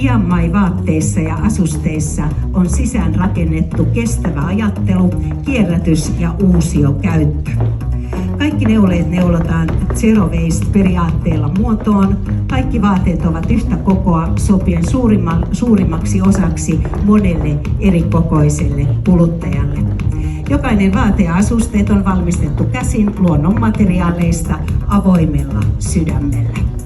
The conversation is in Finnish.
Ianmai-vaatteissa ja asusteissa on sisään rakennettu kestävä ajattelu, kierrätys ja uusiokäyttö. Kaikki neuleet neulotaan Zero Waste-periaatteella muotoon. Kaikki vaatteet ovat yhtä kokoa sopien suurimmaksi osaksi monelle eri kokoiselle kuluttajalle. Jokainen vaate ja asusteet on valmistettu käsin luonnonmateriaaleista avoimella sydämellä.